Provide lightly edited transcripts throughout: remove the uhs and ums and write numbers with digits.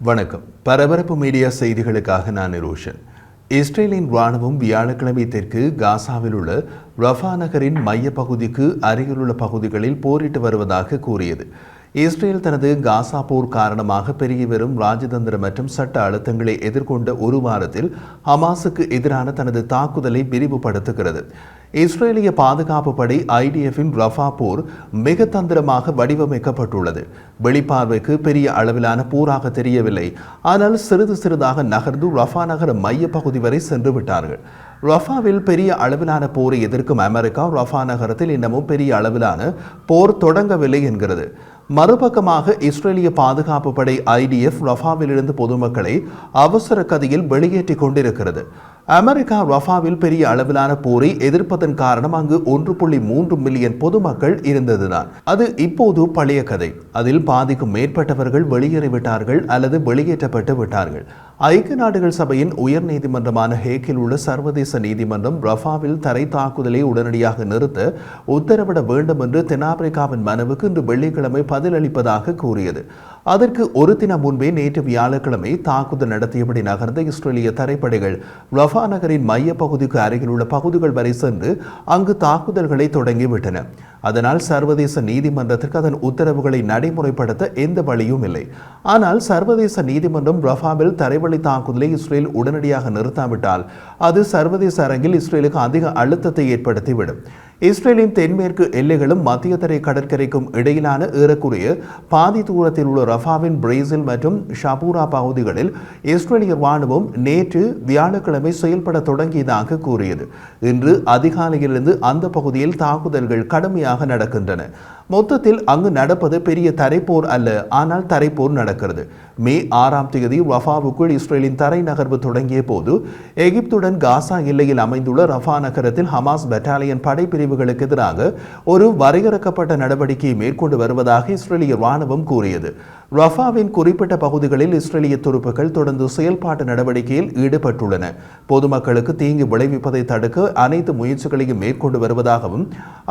வணக்கம். பரபரப்பு மீடியா செய்திகளுக்காக நான் நிரோஷன். இஸ்ரேலின் ராணுவம் வியாழக்கிழமை தெற்கு காசாவில் உள்ள ரஃபா நகரின் மைய பகுதிக்கு அருகிலுள்ள பகுதிகளில் போரிட்டு வருவதாக கூறியது. இஸ்ரேல் தனது காசா போர் காரணமாக பெருகி வரும் ராஜதந்திர மற்றும் சட்ட அழுத்தங்களை எதிர்கொண்ட ஒரு வாரத்தில் ஹமாஸுக்கு எதிரான தனது தாக்குதலை விரிவுபடுத்துகிறது. இஸ்ரேலிய பாதுகாப்பு படை IDFின் ரஃபா போர் மிக தந்திரமாக வடிவமைக்கப்பட்டுள்ளது. வெளிப்பார்வைக்கு பெரிய அளவிலான போராக தெரியவில்லை. ஆனால் சிறிது சிறிதாக நகர்ந்து ரஃபா நகர மைய பகுதி வரை சென்று விட்டார்கள். ரஃபாவில் பெரிய அளவிலான போரை எதிர்க்கும் அமெரிக்கா ரஃபா நகரத்தில் இன்னமும் பெரிய அளவிலான போர் தொடங்கவில்லை என்கிறது. மறுபக்கமாக இஸ்ரேலிய பாதுகாப்பு படை IDF ரஃபாவிலிருந்து பொதுமக்களை அவசர கதியில் வெளியேற்றிக் கொண்டிருக்கிறது. அமெரிக்கா ரஃபாவில் பெரிய அளவிலான போரை எதிர்ப்பதன் காரணம் அங்கு 1.3 மில்லியன் பொதுமக்கள் இருந்ததுதான். அது இப்போது பழைய கதை. அதில் பாதிக்கும் மேற்பட்டவர்கள் வெளியேறிவிட்டார்கள் அல்லது வெளியேற்றப்பட்டு விட்டார்கள். ஐக்கிய நாடுகள் சபையின் உயர் நீதிமன்றமான ஹேக்கில் உள்ள சர்வதேச நீதிமன்றம் ரஃபாவில் தரை தாக்குதலை உடனடியாக நிறுத்த உத்தரவிட வேண்டும் என்று தென்னாப்பிரிக்காவின் மனுவுக்கு இன்று வெள்ளிக்கிழமை பதிலளிப்பதாக கூறியது. அதற்கு ஒரு தினம் முன்பே நேற்று வியாழக்கிழமை தாக்குதல் நடத்தியபடி நகர்ந்த இஸ்ரேலிய தரைப்படைகள் ரஃபா நகரின் மைய பகுதிக்கு அருகில் உள்ள பகுதிகள் வரை சென்று அங்கு தாக்குதல்களை தொடங்கிவிட்டன. அதனால் சர்வதேச நீதிமன்றத்திற்கு அதன் உத்தரவுகளை நடைமுறைப்படுத்த எந்த வழியும் இல்லை. ஆனால் சர்வதேச நீதிமன்றம் ரஃபாவில் தரைவழி தாக்குதலை இஸ்ரேல் உடனடியாக நிறுத்தாவிட்டால் அது சர்வதேச அரங்கில் இஸ்ரேலுக்கு அதிக அழுத்தத்தை ஏற்படுத்திவிடும். இஸ்ரேலின் தென்மேற்கு எல்லைகளும் மத்திய தரை கடற்கரைக்கும் இடையிலான ஏறக்குறைய பாதி தூரத்தில் உள்ள ரஃபாவின் பிரேசில் மற்றும் ஷபூரா பகுதிகளில் இஸ்ரேலிய ராணுவம் நேற்று வியாழக்கிழமை செயல்பட தொடங்கியதாக கூறியது. இன்று அதிகாலையிலிருந்து அந்த பகுதியில் தாக்குதல்கள் கடுமையாக நடக்கின்றன. மொத்தத்தில் அங்கு நடப்பது பெரிய தரைப்போர் அல்ல, ஆனால் தரைப்போர் நடக்கிறது. மே 6ஆம் தேதி ரஃபாவுக்குள் இஸ்ரேலின் தரை நகர்வு தொடங்கிய போது எகிப்துடன் காசா எல்லையில் அமைந்துள்ள ரஃபா நகரத்தில் ஹமாஸ் பெட்டாலியன் படைப்பிரிவுகளுக்கு எதிராக ஒரு வரையறுக்கப்பட்ட நடவடிக்கையை மேற்கொண்டு வருவதாக இஸ்ரேலிய ராணுவம் கூறியது. ரஃபாவின் குறிப்பிட்ட பகுதிகளில் இஸ்ரேலிய துருப்புக்கள் தொடர்ந்து செயல்பாட்டு நடவடிக்கையில் ஈடுபட்டுள்ளன. பொதுமக்களுக்கு தீங்கு விளைவிப்பதை தடுக்க அனைத்து முயற்சிகளையும் மேற்கொண்டு வருவதாகவும்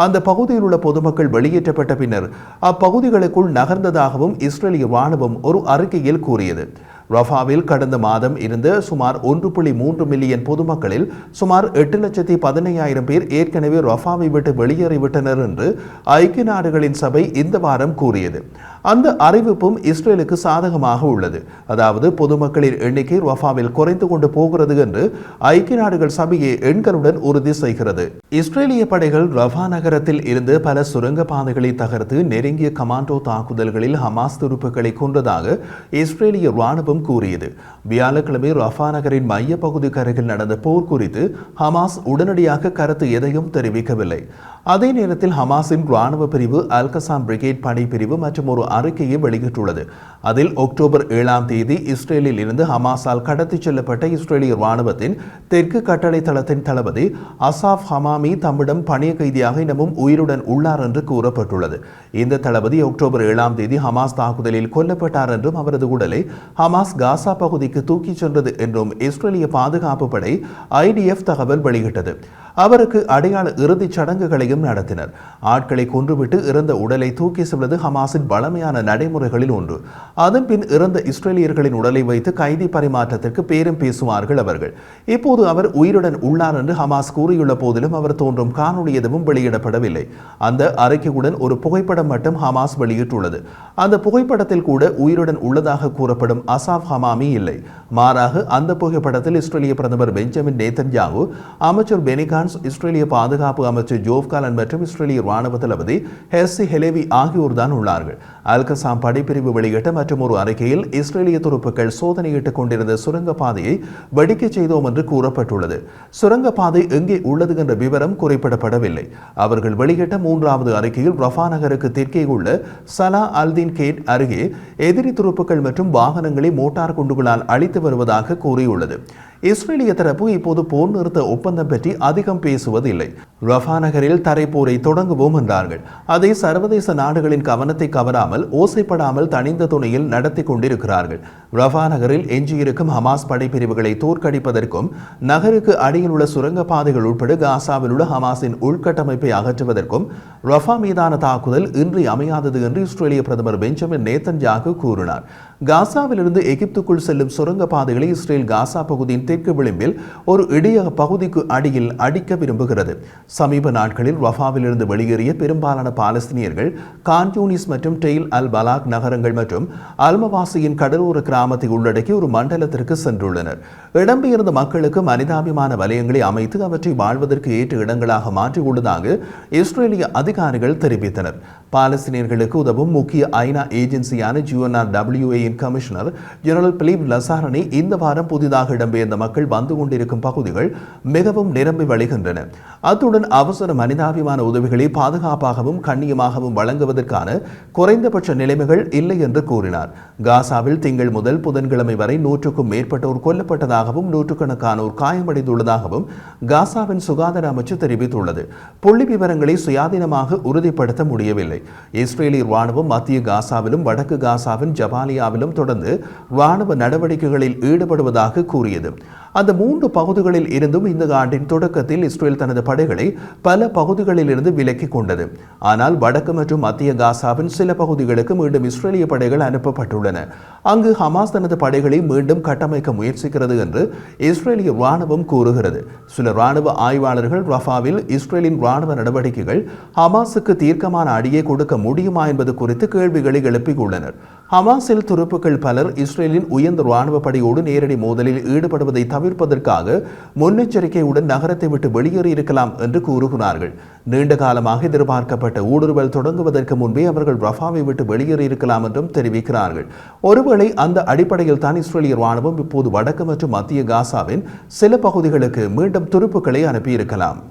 அந்த பகுதியில் உள்ள பொதுமக்கள் வெளியேற்றப்பட்ட பின்னர் அப்பகுதிகளுக்குள் நகர்ந்ததாகவும் இஸ்ரேலிய ராணுவம் ஒரு அறிக்கையில் கூறியது. ரஃபாவில் கடந்த மாதம் இருந்த சுமார் 1.3 மில்லியன் பொதுமக்களில் சுமார் 8,15,000 பேர் ஏற்கனவே ரஃபாவை விட்டு வெளியேறிவிட்டனர் என்று ஐக்கிய நாடுகளின் சபை இந்த வாரம் கூறியது. அந்த அறிவிப்பும் இஸ்ரேலுக்கு சாதகமாக உள்ளது. அதாவது பொதுமக்களின் எண்ணிக்கை ரஃபாவில் குறைந்து கொண்டு போகிறது என்று ஐக்கிய நாடுகள் சபையை எண்களுடன் உறுதி செய்கிறது. இஸ்ரேலிய படைகள் ரஃபா நகரத்தில் இருந்து பல சுரங்க பாதைகளை தகர்த்து நெருங்கிய கமாண்டோ தாக்குதல்களில் ஹமாஸ் துருப்புக்களை கொன்றதாக இஸ்ரேலிய ராணுவம் கூறியது. வியாழக்கிழமை ரஃபா நகரின் மைய பகுதிக்கு அருகில் நடந்த போர் குறித்து ஹமாஸ் உடனடியாக கருத்து எதையும் தெரிவிக்கவில்லை. அதே நேரத்தில் ஹமாஸின் ராணுவ பிரிவு அல்-கசாம் பிரிகேட் படைப்பிரிவு மற்றும் ஒரு அறிக்கையை வெளியிட்டுள்ளது. அதில் அக்டோபர் 7ஆம் தேதி இஸ்ரேலில் இருந்து ஹமாஸால் கடத்திச் செல்லப்பட்ட இஸ்ரேலிய ராணுவத்தின் தெற்கு கட்டளை தளத்தின் தளபதி அசாஃப் ஹமாமி தம்மிடம் பணிய கைதியாக இன்னமும் உயிருடன் உள்ளார் என்று கூறப்பட்டுள்ளது. இந்த தளபதி அக்டோபர் 7ஆம் தேதி ஹமாஸ் தாக்குதலில் கொல்லப்பட்டார் என்றும் அவரது உடலை ஹமாஸ் காசா பகுதிக்கு தூக்கிச் சென்றது என்றும் இஸ்ரேலிய பாதுகாப்பு படை IDF தகவல் வெளியிட்டது. அவருக்கு அடையாள இறுதிச் சடங்குகளையும் நடத்தினர். ஆட்களை கொன்றுவிட்டு இறந்த உடலை தூக்கி செல்வது ஹமாஸின் வழமையான நடைமுறைகளில் ஒன்று. அதன்பின் இறந்த இஸ்ரேலியர்களின் உடலை வைத்து கைதி பரிமாற்றத்திற்கு பேரும் பேசுவார்கள் அவர்கள். இப்போது அவர் உயிருடன் உள்ளார் என்று ஹமாஸ் கூறியுள்ள போதிலும் அவர் தோன்றும் காணொலி எதுவும் வெளியிடப்படவில்லை. அந்த அறிக்கையுடன் ஒரு புகைப்படம் மட்டும் ஹமாஸ் வெளியிட்டுள்ளது. அந்த புகைப்படத்தில் கூட உயிருடன் உள்ளதாக கூறப்படும் அசாஃப் ஹமாமி இல்லை. மாறாக அந்த புகைப்படத்தில் இஸ்ரேலிய பிரதமர் பெஞ்சமின் நேதன்யாகு, அமைச்சர் பெனிகான், இஸ்ரேலிய பாதுகாப்பு அமைச்சர் ஜோவ் காலன் மற்றும் இஸ்ரேலிய ராணுவ தளபதி ஹெர்சி ஹெலேவி ஆகியோர் தான் உள்ளார்கள். அல்-கசாம் படைப்பிரிவு வெளியிட்ட மற்றும் ஒரு அறிக்கையில் இஸ்ரேலிய துருப்புக்கள் சோதனையிட்டுக் கொண்டிருந்த சுரங்கப்பாதையை வெடிக்கச் செய்தோம் என்று கூறப்பட்டுள்ளது. சுரங்கப்பாதை எங்கே உள்ளது என்ற விவரம் குறிப்பிடப்படவில்லை. அவர்கள் வெளியிட்ட 3வது அறிக்கையில் ரஃபா நகருக்கு தெற்கே உள்ள சலா அல்தீன் கேட் அருகே எதிரி துருப்புக்கள் மற்றும் வாகனங்களை மோட்டார் குண்டுகளால் அழித்து வருவதாக கூறியுள்ளது. இஸ்ரேலிய தரப்பு இப்போது போர் நிறுத்த ஒப்பந்தம் பற்றி அதிகம் பேசுவதில்லை. ரஃபா நகரில் தரைப்போரை தொடங்குவோம் என்றார்கள். அதை சர்வதேச நாடுகளின் கவனத்தை கவராமல் ஓசைப்படாமல் தனிந்த துணையில் நடத்தி கொண்டிருக்கிறார்கள். ரஃபா நகரில் எஞ்சியிருக்கும் ஹமாஸ் படைப்பிரிவுகளை தோற்கடிப்பதற்கும் நகருக்கு அடியில் உள்ள சுரங்கப்பாதைகள் உட்பட காசாவில் உள்ள ஹமாஸின் உள்கட்டமைப்பை அகற்றுவதற்கும் ரஃபா மீதான தாக்குதல் இன்றி அமையாதது என்று இஸ்ரேலிய பிரதமர் பெஞ்சமின் நேத்தன்யாகு கூறினார். காசாவிலிருந்து எகிப்துக்குள் செல்லும் சுரங்கப்பாதைகளை இஸ்ரேல் காசா பகுதியின் தெற்கு விளிம்பில் ஒரு இடையக பகுதிக்கு அடியில் அடிக்க விரும்புகிறது. சமீப நாட்களில் ரஃபாவிலிருந்து வெளியேறிய பெரும்பாலான பாலஸ்தீனியர்கள் கான் யூனிஸ் மற்றும் டெயில் அல் பலாக் நகரங்கள் மற்றும் அல்மவாசியின் கடலோர கிராமத்தை உள்ளடக்கி ஒரு மண்டலத்திற்கு சென்றுள்ளனர். இடம்பெயர்ந்த மக்களுக்கு மனிதாபிமான வலயங்களை அமைத்து அவற்றை வாழ்வதற்கு ஏற்ற இடங்களாக மாற்றியுள்ளதாக இஸ்ரேலிய அதிகாரிகள் தெரிவித்தனர். பாலஸ்தீனியர்களுக்கு உதவும் முக்கிய ஐநா ஏஜென்சியான UNRWA கமிஷனர் ஜெனரல் பிலிப் லசாரணி இந்த வாரம் புதிதாக இடம்பெயர்ந்த மக்கள் வந்து கொண்டிருக்கும் பகுதிகள் மிகவும் நிரம்பி வழிகின்றன. அத்துடன் அவசர மனிதாபிமான உதவிகளை பாதுகாப்பாகவும் கண்ணியமாகவும் வழங்குவதற்கான குறைந்தபட்ச நிலைமைகள் இல்லை என்று கூறினார். காசாவில் திங்கள் முதல் புதன்கிழமை வரை 100க்கும் மேற்பட்டோர் கொல்லப்பட்டதாகவும் 100கணக்கானோர் காயமடைந்துள்ளதாகவும் காசாவின் சுகாதார அமைச்சு தெரிவித்துள்ளது. புள்ளி விவரங்களை சுயாதீனமாக உறுதிப்படுத்த முடியவில்லை. இஸ்ரேலிய ராணுவம் மத்திய காசாவிலும் வடக்கு காசாவின் ஜபாலியாவிலும் தொடர்ந்து ராணுவ நடவடிக்கைகளில் ஈடுபடுவதாக கூறியது. அந்த 3 பகுதிகளில் இருந்தும் இந்த ஆண்டின் தொடக்கத்தில் இஸ்ரேல் தனது படைகளை பல பகுதிகளில் இருந்து விலக்கிக் கொண்டது. ஆனால் வடக்கு மற்றும் மத்திய காசாவின் சில பகுதிகளுக்கு மீண்டும் இஸ்ரேலிய படைகள் அனுப்பப்பட்டுள்ளன. அங்கு ஹமாஸ் தனது படைகளை மீண்டும் கட்டமைக்க முயற்சிக்கிறது என்று இஸ்ரேலிய ராணுவம் கூறுகிறது. சில ராணுவ ஆய்வாளர்கள் ரஃபாவில் இஸ்ரேலின் ராணுவ நடவடிக்கைகள் ஹமாஸுக்கு தீர்க்கமான அடியை கொடுக்க முடியுமா என்பது குறித்து கேள்விகளை எழுப்பியுள்ளனர். ஹமாஸில் துருப்புக்கள் பலர் இஸ்ரேலின் உயர்ந்த ராணுவ படையோடு நேரடி மோதலில் ஈடுபடுவதை தவிர்ப்பதற்காக முன்னெச்சரிக்கையுடன் நகரத்தை விட்டு வெளியேறி இருக்கலாம் என்று கூறுகிறார்கள். நீண்ட காலமாக எதிர்பார்க்கப்பட்ட ஊடுருவல் தொடங்குவதற்கு முன்பே அவர்கள் ரஃபாவை விட்டு வெளியேறி இருக்கலாம் என்றும் தெரிவிக்கிறார்கள். ஒருவேளை அந்த அடிப்படையில் தான் இஸ்ரேலிய ராணுவம் இப்போது வடக்கு மற்றும் மத்திய காசாவின் சில பகுதிகளுக்கு மீண்டும் துருப்புக்களை அனுப்பியிருக்கலாம்.